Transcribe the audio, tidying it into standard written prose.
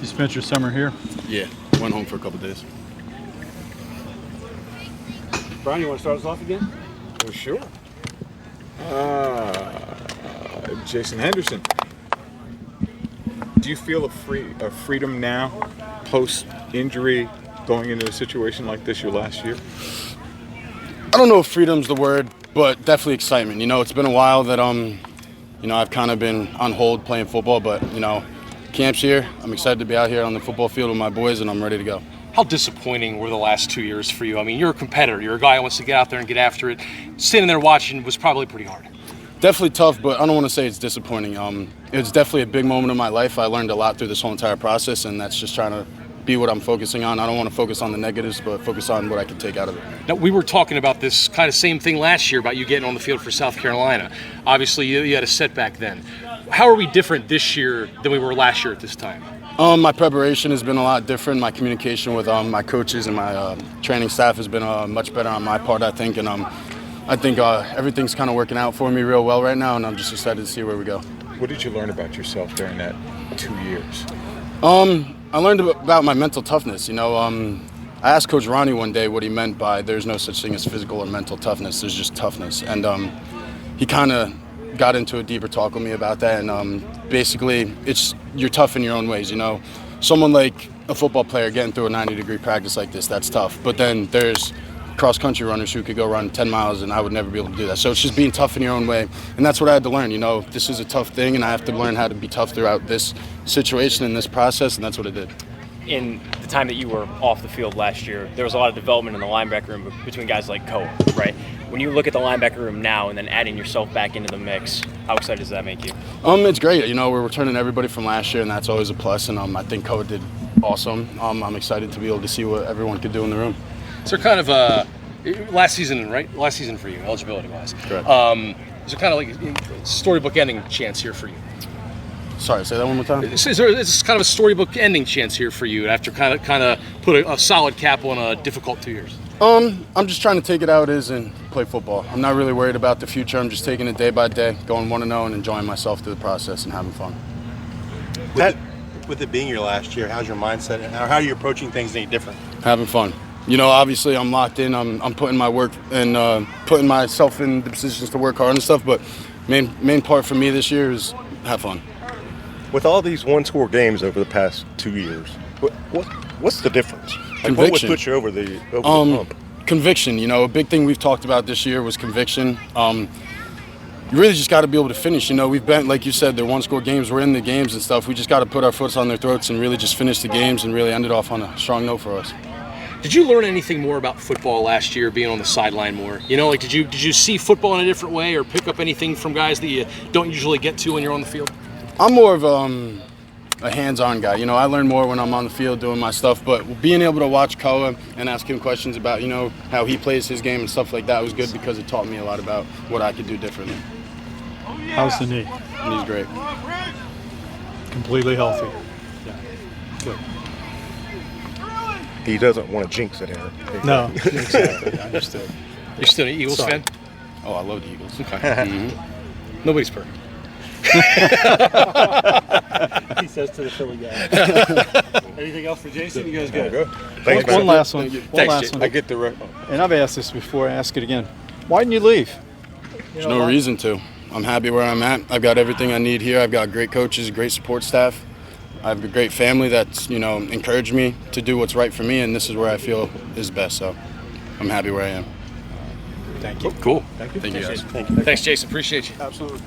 You spent your summer here? Yeah, went home for a couple days. Brian, you want to start us off again? Well, sure. Jason Henderson. Do you feel a freedom now, post-injury, going into a situation like this your last year? I don't know if freedom's the word, but definitely excitement. You know, it's been a while that I've kind of been on hold playing football, but camp's here. I'm excited to be out here on the football field with my boys, and I'm ready to go. How disappointing were the last 2 years for you? I mean, you're a competitor. You're a guy who wants to get out there and get after it. Sitting there watching was probably pretty hard. Definitely tough, but I don't want to say it's disappointing. It was definitely a big moment in my life. I learned a lot through this whole entire process, and that's just trying to be what I'm focusing on. I don't want to focus on the negatives, but focus on what I can take out of it. Now, we were talking about this kind of same thing last year about you getting on the field for South Carolina. Obviously, you had a setback then. How are we different this year than we were last year at this time? My preparation has been a lot different. My communication with my coaches and my training staff has been much better on my part, I think. And I think everything's kind of working out for me real well right now, and I'm just excited to see where we go. What did you learn about yourself during that 2 years? I learned about my mental toughness. I asked Coach Ronnie one day what he meant by there's no such thing as physical or mental toughness. There's just toughness. And he kind of got into a deeper talk with me about that. And basically, you're tough in your own ways. Someone like a football player getting through a 90-degree practice like this, that's tough. But then there's cross-country runners who could go run 10 miles, and I would never be able to do that. So it's just being tough in your own way. And that's what I had to learn. This is a tough thing, and I have to learn how to be tough throughout this situation and this process, and that's what I did. In the time that you were off the field last year, there was a lot of development in the linebacker room between guys like Koa, right? When you look at the linebacker room now and then adding yourself back into the mix, how excited does that make you? It's great. We're returning everybody from last year, and that's always a plus. And I think Koa did awesome. I'm excited to be able to see what everyone could do in the room. So kind of last season, right? Last season for you, eligibility-wise. Correct. Is there kind of like a storybook ending chance here for you? Sorry, say that one more time. Is there kind of a storybook ending chance here for you after kind of put a solid cap on a difficult 2 years? I'm just trying to take it out as and play football. I'm not really worried about the future. I'm just taking it day by day, going 1-0 and enjoying myself through the process and having fun. With it being your last year, how's your mindset and how are you approaching things any different? Having fun. Obviously I'm locked in. I'm putting my work and putting myself in the positions to work hard and stuff. But main part for me this year is have fun. With all these one-score games over the past 2 years, what's the difference? Conviction. What would put you over the hump? Conviction. A big thing we've talked about this year was conviction. You really just got to be able to finish. We've been, like you said, they're one-score games. We're in the games and stuff. We just got to put our foots on their throats and really just finish the games and really end it off on a strong note for us. Did you learn anything more about football last year, being on the sideline more? Did you see football in a different way or pick up anything from guys that you don't usually get to when you're on the field? I'm more of a hands-on guy. I learn more when I'm on the field doing my stuff, but being able to watch Koa and ask him questions about, how he plays his game and stuff like that was good because it taught me a lot about what I could do differently. How's the knee? He's great. Completely healthy. Yeah. Good. He doesn't want to jinx it here. No, exactly. Understood. You're still an Eagles fan? Oh, I love the Eagles. Okay. Mm-hmm. Nobody's perfect. He says to the Philly guy. Anything else for Jason? You guys good? Thanks, man. One last one. Thanks, I get the And I've asked this before. I ask it again. Why didn't you leave? There's no reason to. I'm happy where I'm at. I've got everything I need here. I've got great coaches, great support staff. I have a great family that's, encouraged me to do what's right for me, and this is where I feel is best. So I'm happy where I am. Thank you. Cool. Thank you guys. Thanks, Jason. Appreciate you. Absolutely.